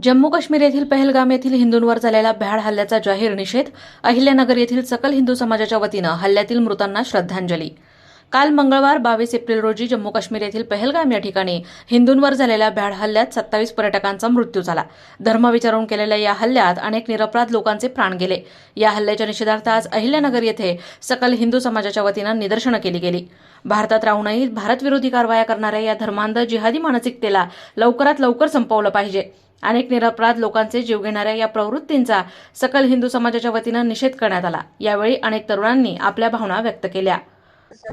जम्मू काश्मीर येथील पहलगाम येथील हिंदूंवर झालेल्या भ्याड हल्ल्याचा जाहीर निषेध. अहिल्यानगर येथील सकल हिंदू समाजाच्या वतीनं हल्ल्यातील मृतांना श्रद्धांजली. काल मंगळवार 22 एप्रिल रोजी जम्मू काश्मीर येथील पहलगाम या ठिकाणी हिंदूंवर झालेल्या भ्याड हल्ल्यात 27 पर्यटकांचा मृत्यू झाला. धर्म विचारून केलेल्या या हल्ल्यात अनेक निरपराध लोकांचे प्राण गेले. या हल्ल्याच्या निषेधार्थ आज अहिल्यानगर येथे सकल हिंदू समाजाच्या वतीनं निदर्शनं केली गेली. भारतात राहूनही भारतविरोधी कारवाया करणाऱ्या या धर्मांध जिहादी मानसिकतेला लवकरात लवकर संपवलं पाहिजे. अनेक निरपराध लोकांचे जीव घेणाऱ्या या प्रवृत्तींचा सकल हिंदू समाजाच्या वतीनं निषेध करण्यात आला. यावेळी अनेक तरुणांनी आपल्या भावना व्यक्त केल्या.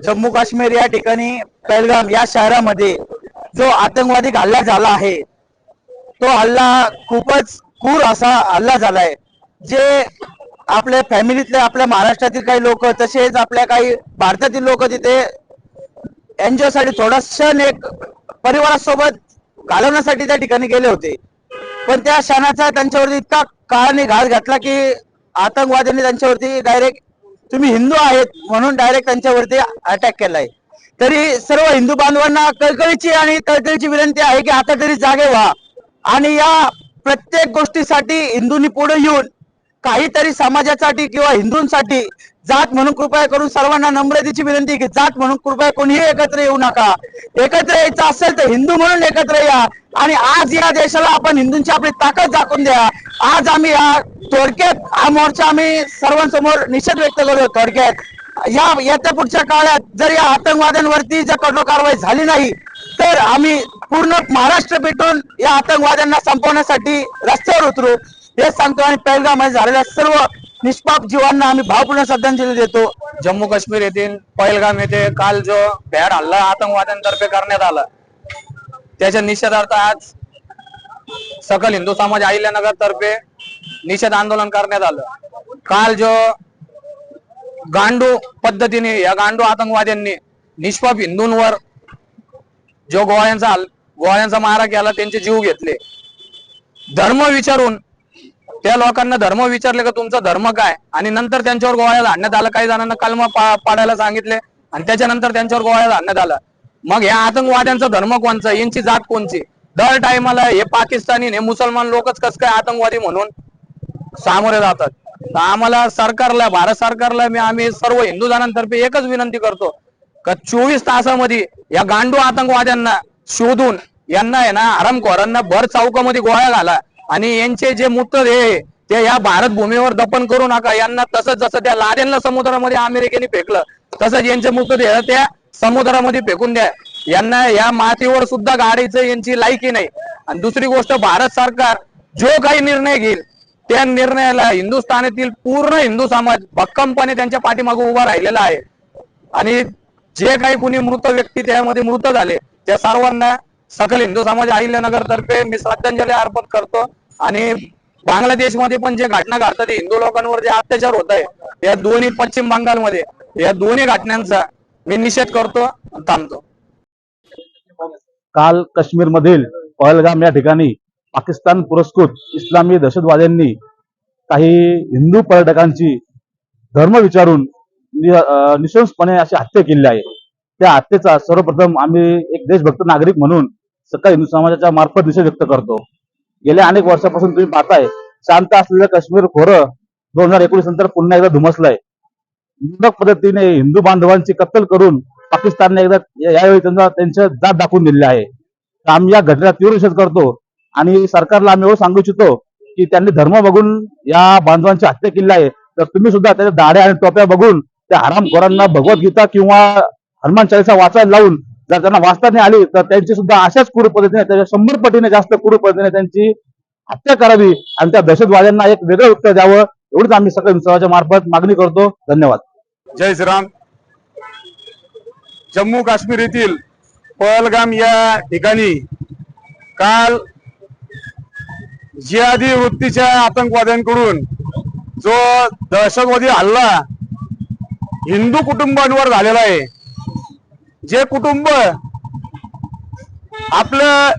जम्मू काश्मीर या ठिकाणी पहलगाम या शहरामध्ये जो आतंकवादी हल्ला झाला आहे तो हल्ला खूपच क्रूर असा हल्ला झालाय. जे आपल्या फॅमिलीतले आपल्या महाराष्ट्रातील काही लोक तसेच आपल्या काही भारतातील लोक तिथे एन्जॉय साठी थोडा क्षण एक परिवारासोबत घालवण्यासाठी त्या ठिकाणी गेले होते. पण त्या क्षणाचा त्यांच्यावरती इतका काळाने घात घातला की आतंकवाद्यांनी त्यांच्यावरती डायरेक्ट तुम्ही हिंदू आहेत म्हणून डायरेक्ट त्यांच्यावरती अटॅक केलाय. तरी सर्व हिंदू बांधवांना कळकळीची आणि तळतळीची विनंती आहे की आता तरी जागे व्हा आणि या प्रत्येक गोष्टीसाठी हिंदूंनी पुढे येऊन काहीतरी समाजासाठी किंवा हिंदूंसाठी जात म्हणून कृपया करून सर्वांना नम्रतेची विनंती की जात म्हणून कृपया कोणीही एकत्र येऊ नका. एकत्र यायचं असेल तर हिंदू म्हणून एकत्र या आणि आज या देशाला आपण हिंदूंची आपली ताकद दाखवून द्या. आज आम्ही या थोडक्यात हा मोर्चा आम्ही सर्वांसमोर निषेध व्यक्त करू. थोडक्यात या येत्या पुढच्या काळात जर या आतंकवाद्यांवरती जर कठोर कारवाई झाली नाही तर आम्ही पूर्ण महाराष्ट्र पेटून या आतंकवाद्यांना संपवण्यासाठी रस्त्यावर उतरू हे सांगतो. आणि पहलगाममध्ये झालेल्या सर्व निष्पाप जीवांना आम्ही भावपूर्ण श्रद्धांजली देतो. जम्मू काश्मीर येथील पहलगाम येथे काल जो भ्याड हल्ला आतंकवाद्यांतर्फे करण्यात आला त्याच्या निषेधार्थ आज सकल हिंदू समाज अहिल्यानगर तर्फे निषेध आंदोलन करण्यात आलं. काल जो गांडू पद्धतीने या गांडू आतंकवाद्यांनी निष्पाप हिंदूंवर जो गोळ्यांचा मारा केला त्यांचे जीव घेतले. धर्म विचारून त्या लोकांना धर्म विचारले का तुमचा धर्म काय आणि नंतर त्यांच्यावर गोळ्या झाडण्यात आलं. काही जणांना कलमा पाडायला सांगितले आणि त्याच्यानंतर त्यांच्यावर गोळ्या झाडण्यात आलं. मग ह्या आतंकवाद्यांचा धर्म कोणचा, यांची जात कोणची? दर टायमाला हे पाकिस्तानी हे मुसलमान लोकच कस काय आतंकवादी म्हणून सामोरे जातात. तर आम्हाला सरकारला, भारत सरकारला आम्ही सर्व हिंदू जणांतर्फे एकच विनंती करतो का 24 तासामध्ये या गांडू आतंकवाद्यांना शोधून यांना आहे ना हरामखोरांना भर चौकामध्ये गोळ्या घाला आणि यांचे जे मृतदेह ते या भारत भूमीवर दफन करू नका. यांना तसंच जसं त्या लादेनला समुद्रामध्ये अमेरिकेने फेकलं तसंच यांचे मृतदेह त्या समुद्रामध्ये फेकून द्या. यांना या मातीवर सुद्धा गाडीचं यांची लायकी नाही. आणि दुसरी गोष्ट, भारत सरकार जो काही निर्णय घेईल त्या निर्णयाला हिंदुस्थानातील पूर्ण हिंदू समाज भक्कमपणे त्यांच्या पाठीमागे उभा राहिलेला आहे. आणि जे काही कुणी मृत व्यक्ती त्यामध्ये मृत झाले त्या सर्वांना सकल हिंदू समाज अहिल्यानगर तर्फे मी श्रद्धांजली अर्पण करतो. आणि बांगलादेशमध्ये पण जे घटना घडतात हिंदू लोकांवर जे अत्याचार होत आहे या दोन्ही पश्चिम बंगालमध्ये या दोन्ही घटनांचा मी निषेध करतो. थांबतो. काल काश्मीर मधील पहलगाम या ठिकाणी पाकिस्तान पुरस्कृत इस्लामी दहशतवाद्यांनी काही हिंदू पर्यटकांची धर्म विचारून निशंसपणे अशी हत्या केली आहे. त्या हत्येचा सर्वप्रथम आम्ही एक देशभक्त नागरिक म्हणून सकल हिंदू समाजाच्या मार्फत निषेध व्यक्त करतो. गेल्या अनेक वर्षापासून तुम्ही पाहताय शांत असलेलं काश्मीर खोरं 2019 नंतर पुन्हा एकदा धुमसलंय. निवडक पद्धतीने हिंदू बांधवांची कत्तल करून पाकिस्तानने एकदा यावेळी त्यांच्या जात दाखवून दिलेली आहे. तर आम्ही या घटनेचा तीव्र निषेध करतो आणि सरकारला आम्ही एवढं सांगू इच्छितो की त्यांनी धर्म बघून या बांधवांची हत्या केली आहे तर तुम्ही सुद्धा त्याच्या दाढ्या आणि टोप्या बघून त्या हरामखोरांना भगवद्गीता किंवा हनुमान चालीसा वाचायला लावून जर त्यांना वाचता नाही आली तर त्यांची सुद्धा अशाच क्रूर पद्धतीने त्याच्या 100 पटीने जास्त क्रूर पद्धतीने त्यांची हत्या करावी आणि त्या दहशतवाद्यांना एक वेगळं उत्तर द्यावं एवढंच आम्ही सकल हिंदू समाजाच्या मार्फत मागणी करतो. धन्यवाद. जय श्रीराम. जम्मू काश्मीर येथील पहलगाम या ठिकाणी काल जिहादी वृत्तीच्या आतंकवाद्यांकडून जो दहशतवादी हल्ला हिंदू कुटुंबांवर झालेला आहे, जे कुटुंब आपलं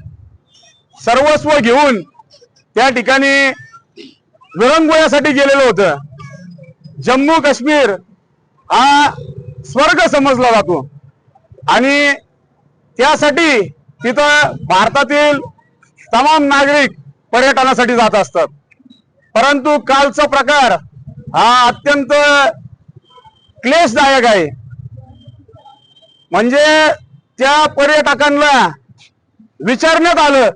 सर्वस्व घेऊन त्या ठिकाणी विरंगुळ्यासाठी गेलेलं होतं. जम्मू काश्मीर हा स्वर्ग समजला जातो आणि त्यासाठी तिथं भारतातील तमाम नागरिक पर्यटनासाठी जात असतात. परंतु कालचा प्रकार हा अत्यंत क्लेशदायक आहे. म्हणजे त्या पर्यटकांना विचारण्यात आलं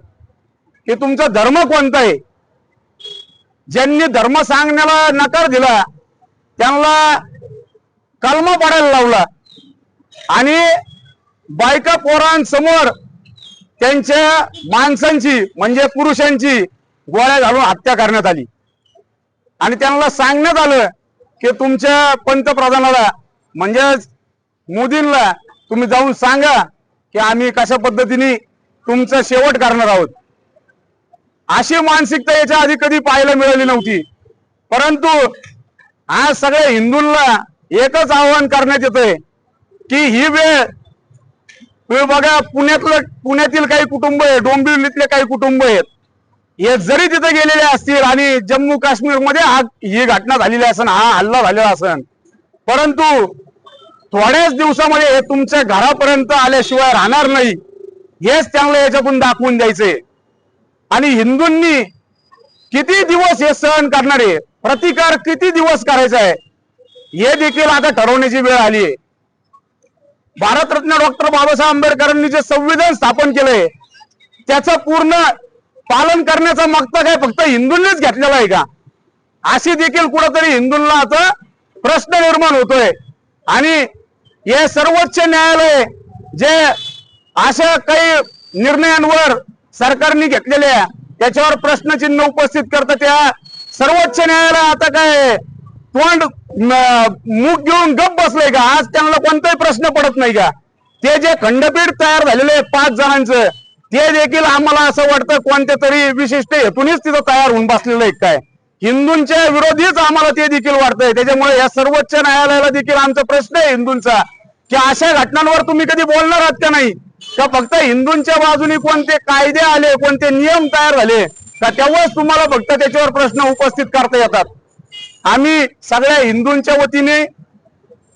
की तुमचा धर्म कोणता आहे. ज्यांनी धर्म सांगण्याला नकार दिला त्यांना कलमा पडायला लावला आणि बायका पोरांसमोर त्यांच्या माणसांची म्हणजे पुरुषांची गोळ्या घालून हत्या करण्यात आली. आणि त्यांना सांगण्यात आलं की तुमच्या पंतप्रधानाला म्हणजेच मोदींना तुम्ही जाऊन सांगा की आम्ही कशा पद्धतीने तुमचा शेवट करणार आहोत. अशी मानसिकता याच्या आधी कधी पाहायला मिळाली नव्हती. परंतु आज सगळ्या हिंदूंना एकच आवाहन करण्यात येतंय की ही वेळ, तुम्ही बघा पुण्यातील काही कुटुंब आहे, डोंबिवलीतले काही कुटुंब आहेत, हे जरी तिथे गेलेले असतील आणि जम्मू काश्मीर मध्ये ही घटना झालेली असेल, हा हल्ला झालेला असेल, परंतु थोड्याच दिवसामध्ये हे तुमच्या घरापर्यंत आल्याशिवाय राहणार नाही, हेच त्यांना याच्यातून दाखवून द्यायचंय. आणि हिंदूंनी किती दिवस हे सहन करणार आहे, प्रतिकार किती दिवस करायचा आहे, हे देखील आता ठरवण्याची वेळ आली आहे. भारतरत्न डॉक्टर बाबासाहेब आंबेडकरांनी जे संविधान स्थापन केलंय त्याचं पूर्ण पालन करण्याचा मागचा काय फक्त हिंदूंनीच घेतलेला आहे का, अशी देखील कुठेतरी हिंदूंना आता प्रश्न निर्माण होतोय. आणि हे सर्वोच्च न्यायालय जे अशा काही निर्णयांवर सरकारने घेतलेल्या त्याच्यावर प्रश्नचिन्ह उपस्थित करतात, त्या सर्वोच्च न्यायालय आता काय तोंड मुख घेऊन गप बसलंय का? आज त्यांना कोणताही प्रश्न पडत नाही का? ते जे खंडपीठ तयार झालेले 5 जणांचं, ते देखील आम्हाला असं वाटतं कोणत्या तरी विशिष्ट हेतूनच तिथं तयार होऊन बसलेलं आहे काय, हिंदूंच्या विरोधीच आम्हाला ते देखील वाटतंय. त्याच्यामुळे या सर्वोच्च न्यायालयाला देखील आमचा प्रश्न आहे हिंदूंचा की अशा घटनांवर तुम्ही कधी बोलणार आहात का नाही, का फक्त हिंदूंच्या बाजूने कोणते कायदे आले, कोणते नियम तयार झाले का तेव्हाच तुम्हाला फक्त त्याच्यावर प्रश्न उपस्थित करता येतात. आम्ही सगळ्या हिंदूंच्या वतीने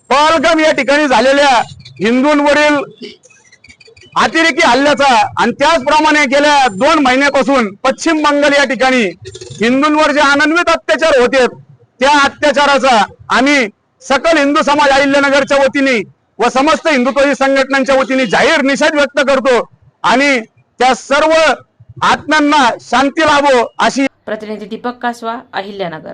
पहलगाम या ठिकाणी झालेल्या हिंदूंवरील अतिरेकी हल्ल्याचा आणि त्याचप्रमाणे गेल्या 2 महिन्यापासून पश्चिम बंगाल या ठिकाणी हिंदूंवर जे अनन्वित अत्याचार होते त्या अत्याचाराचा आम्ही सकल हिंदू समाज अहिल्यानगरच्या वतीने व समस्त हिंदुत्ववादी संघटनांच्या वतीने जाहीर निषेध व्यक्त करतो आणि त्या सर्व आत्म्यांना शांती लाभो अशी. प्रतिनिधी दीपक कासवा, अहिल्यानगर.